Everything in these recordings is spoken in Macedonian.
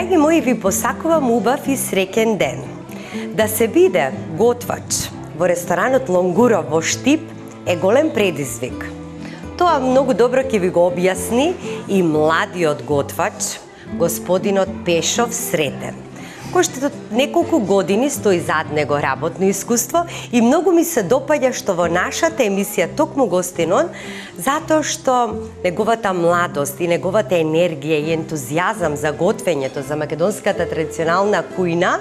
Драги мои, ви посакувам убав и среќен ден. Да се биде готвач во ресторанот Лонгуров во Штип е голем предизвик. Тоа многу добро ќе ви го објасни и младиот готвач, господинот Пешов Сретен, кој што неколку години стои зад него работно искуство и многу ми се допаѓа што во нашата емисија токму гостин он, затоа што неговата младост и неговата енергија и ентузијазам за готвењето, за македонската традиционална кујна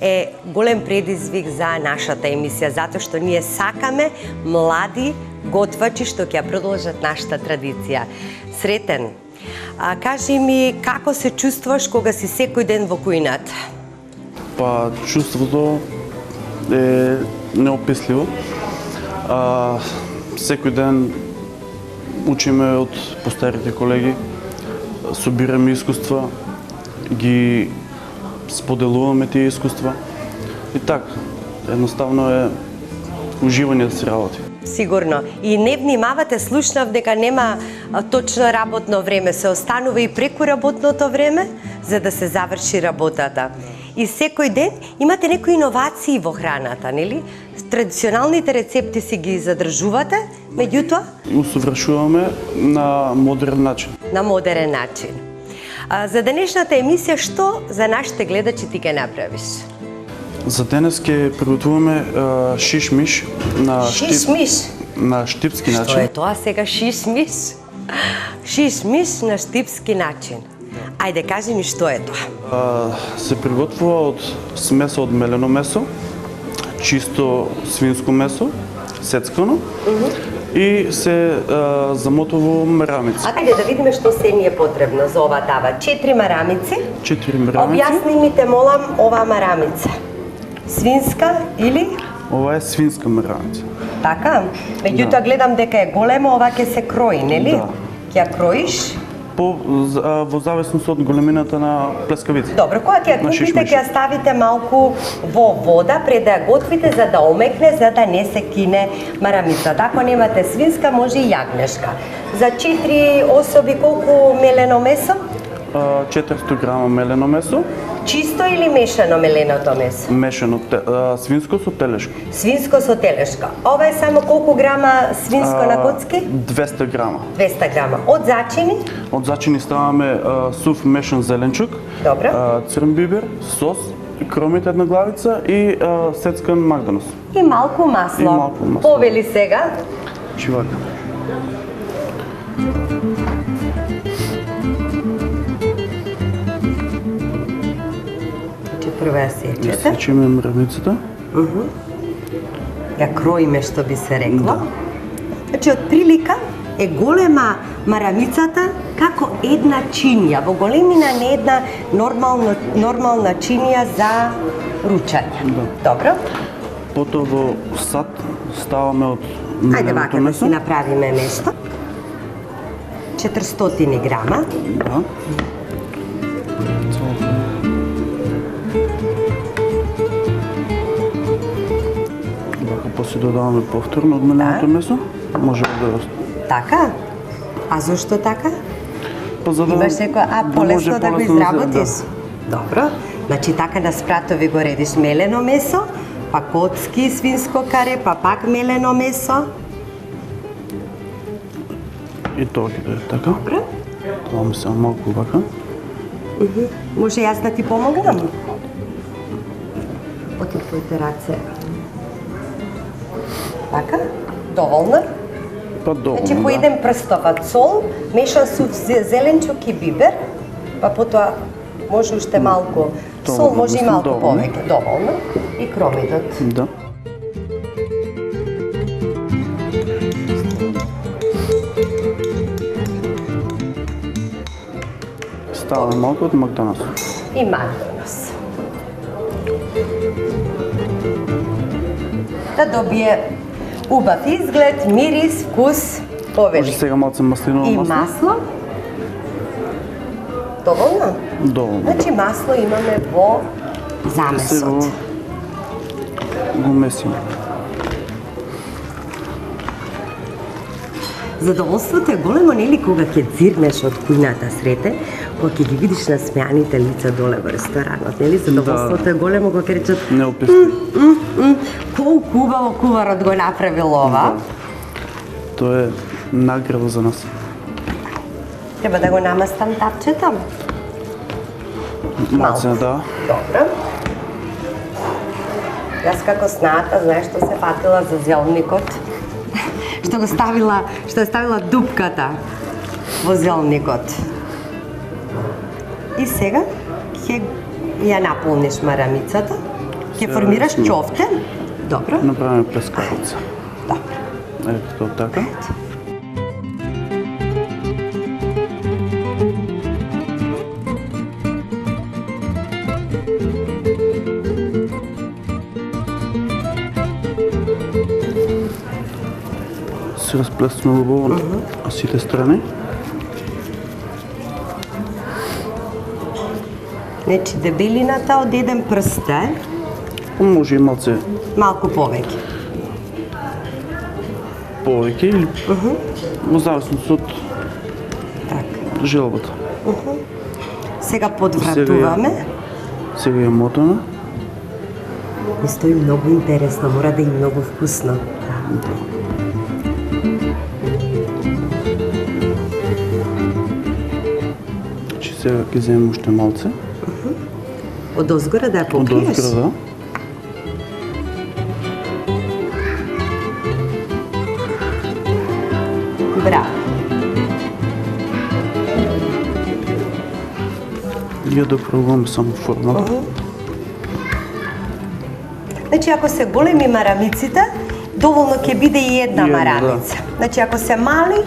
е голем предизвик за нашата емисија, затоа што ние сакаме млади готвачи што ќе продолжат нашата традиција. Сретен, кажи ми како се чувствуваш кога си секој ден во кујната? Па, чувството е неописливо. Секој ден учиме од постарите колеги, собираме искуства, ги споделуваме тие искуства и така, едноставно е уживање да се работи. Сигурно. И не внимавате, слушнав дека нема точно работно време, се останува и преку работното време за да се заврши работата. И секој ден имате некои иновации во храната, нели? Традиционалните рецепти си ги задржувате, меѓутоа Усовршуваме на модерен начин. На модерен начин. За денешната емисија што за нашите гледачи ти ќе направиш? За денес ќе приготвуваме шиш-миш на Шиш-миш? на штипски начин. Што е тоа сега шиш-миш? Шиш-миш на штипски начин. Ајде, кажи ми што е тоа? Се приготвува од смеса од мелено месо, чисто свинско месо, сецкано, и се замотува во марамици. Ајде да видиме што се ни е потребно за ова тава. 4 марамици. 4 марамици. Објасни ми, те молам, ова марамица. Свинска или? Ова е свинска марамица. Така? Меѓутоа гледам дека е голема, ова ќе се крои, нели? Да. Ќе ја кроиш? Во зависност од големината на плескавица. Добро, кога ќе ја На купите, шиш-миш. ќе ја ставите малку во вода пред да ја готвите за да омекне, за да не се кине марамицата. Ако немате свинска, може и јагнешка. За 4 особи колку мелено месо? 400 грама мелено месо, Чисто или мешано меленото месо? мешано свинско со телешко. Свинско со телешка. Ова е само колку грама свинско на коцки? 200 грама. 200 грама. Од зачини? Од зачини ставаме сув мешан зеленчук, Добро. црн бибер, сос, кромит една главица и сецкан магданос. И малку масло. И малку масло. Повели сега. Чивака. Прво ја сечете. Сечеме мрамицата. Ја кроиме, што би се рекло. Значи, од прилика е голема марамицата како една чинија, во големина не една нормална чинија за ручање. Добро? Потоа во сад ставаме од Ајде меленото вака да месо. си направиме нешто. 400 грама. Да. После додаваме повторно од меленото месо, може да Така? А зошто така? па за да Имаш некој, полесно да го полесно изработиш? Добро. Значи така на спратови го редиш мелено месо, па коцки свинско каре, па пак мелено месо. И тоа ќе да е така. Добро. Тоа ми се малку вака. Може јас да ти помогнам? Оти твоите раце. Така? Доволно? Па доволно, Значи, по еден прстоват сол, мешан сув зеленчук и бибер, па потоа може уште малку сол, Доволно, може и мислам, малку доволно. повеќе. Доволно. И кромидот. Да. Става малку од магданос. И магданос. Да добие убав изглед, мирис, вкус, повели. Може сега малце маслиново И масло. масло. Доволно? Доволно. Значи масло имаме во замесот. Сега го месиме. Задоволството е големо, нели, кога ќе дзирнеш од кујната, Срете, Кога ќе ги видиш насмеаните лица доле во ресторанот, нели? Задоволството е големо кога ќе речат Неописно. колку убаво куварот го направил ова. Тоа е награда за нас. Треба да го намастам тапчето. Малце, да. Добро. Јас како снаата, знаеш што се фатила за зелникот? Што е ставила дупката во зелникот. И сега ќе ја наполниш марамицата, ќе формираш ќофтен. Добро. Направиме плескавица. Добро. Ето тоа така. Се разплеснува убаво на сите страни. Значи дебелината од еден прст е Може и малце малку повеќе. повеќе или во зависност од Така. желбата. Сега подвратуваме. Сега ја мотаме. Ми стои многу интересно, мора да е многу вкусно. Значи сега ќе земем уште малце. Од озгора да ја Од покриеш? озгора, да. Браво. Ја допробуваме само формата. Значи, ако се големи марамиците, доволно ќе биде и една Една, марамица. Значи, ако се мали,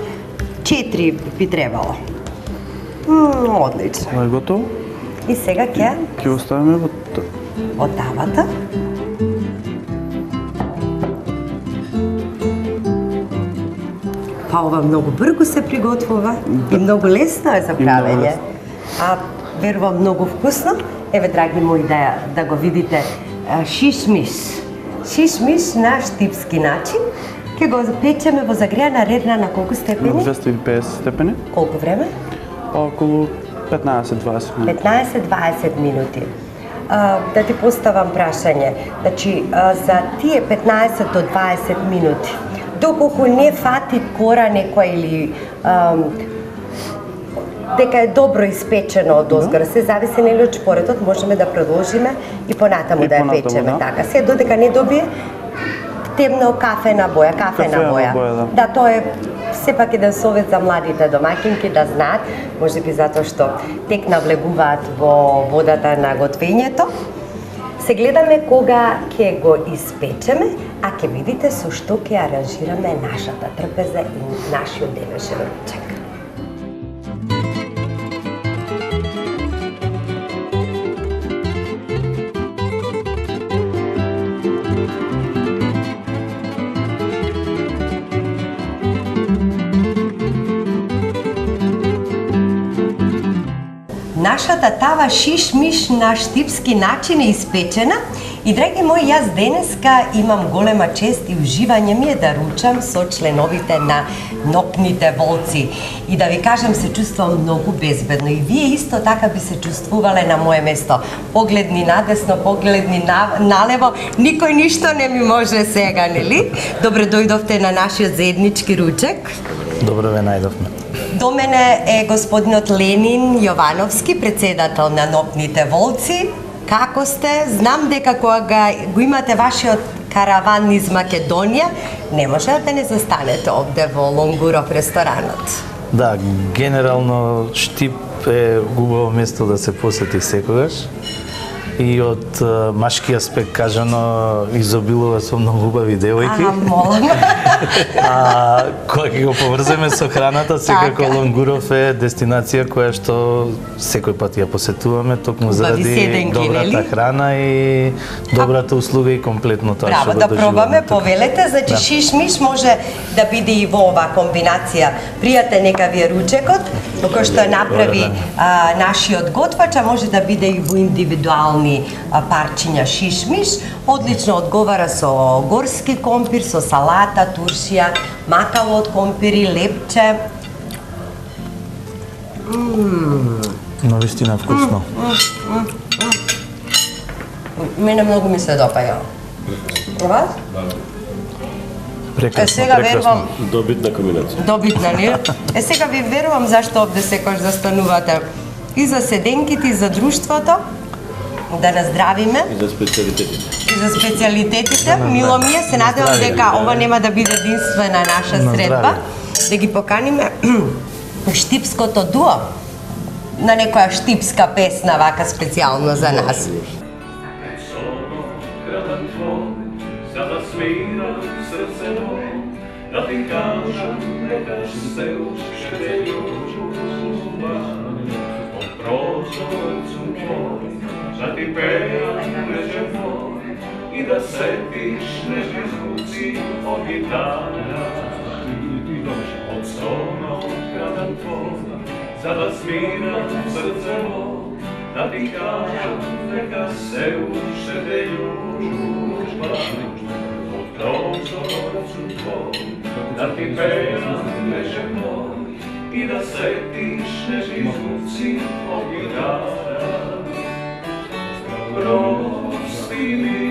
4 би требало. Одлично. Тоа е готово. И сега ќе Ќе оставиме во од тавата. Па ова многу брзо се приготвува и многу лесно е за правење. лесно. А верувам многу вкусно. Еве, драги мои, да го видите шишмиш. Шишмиш на штипски начин. Ќе го запечеме во загреана редна на колку на степени? 250 степени, Колку време? околу 15-20 минути. 15-20 минути. Да ти поставам прашање. Значи, за тие 15 до 20 минути, доколку не фати кора некоја или дека е добро испечено од озгора, се зависи нели од шпоретот, можеме да продолжиме и понатаму И да ја понатаму, печеме да. така. Се додека не добие темно кафена боја, кафена боја. да. Да, тоа е сепак еден совет за младите домаќинки да знаат, можеби затоа што тек навлегуваат во водата на готвењето. Се гледаме кога ќе го испечеме, а ќе видите со што ќе аранжираме нашата трпеза и нашиот денешен ручек. Нашата тава шиш-миш на штипски начин е испечена и, драги мои, јас денеска имам голема чест и уживање ми е да ручам со членовите на Нопните волци. И да ви кажам, се чувствувам многу безбедно и вие исто така би се чувствувале на моје место. Погледни надесно, погледни налево, никој ништо не ми може сега, нели? Добре дојдовте на нашиот заеднички ручек. Добро ве најдовме. До мене е господинот Ленин Јовановски, председател на Нопните волци. Како сте? Знам дека кога го имате вашиот караван низ Македонија, не може да не застанете овде во Лонгуров ресторанот. Да, генерално Штип е убаво место да се посети секогаш. И од машки аспект кажано изобилува со многу убави девојки. Молам. Кога ќе го поврземе со храната, секако Така. Лонгуров е дестинација која што секој пат ја посетуваме токму заради седенки, добрата нели? храна и добрата услуга и комплетно тоа што Браво, го да доживуваме пробаме, тука. повелете. Значи, Да. шиш-миш може да биде и во оваа комбинација. Пријатен нека ви е ручекот, кој што направи нашиот готвач, а може да биде и во индивидуални парчиња шиш-миш. Одлично одговара со горски компир, со салата, туршија, макало од компири, лепче. Навистина вкусно. Мене многу ми се допаѓа. Вас? Прекрасно, Сега прекрасно. верувам, Добитна комбинација. добитна ли? Сега ви верувам зашто овде секојаш застанувате и за седенките, и за друштвото, да наздравиме. И за специалитетите. И за специалитетите, мило ми е, се надевам здравје. дека ова нема да биде единствена наша На средба, здравје. да ги поканиме штипското дуо на некоја штипска песна вака специјално за нас. Sada smira srce moje, da ti kažem, neka se ušte ljubav. Od prozorcu tvoj, da ti pevam neže moj, i da setiš neže zvuci od gitara. Od sonog kradan tvoj, sada smira srce moj, da ti kažem, neka se ušte ljubav. Od prozorcu tvoj, da ti pevam neže moj, i da setiš neži zvuci od gitara. Prosti mi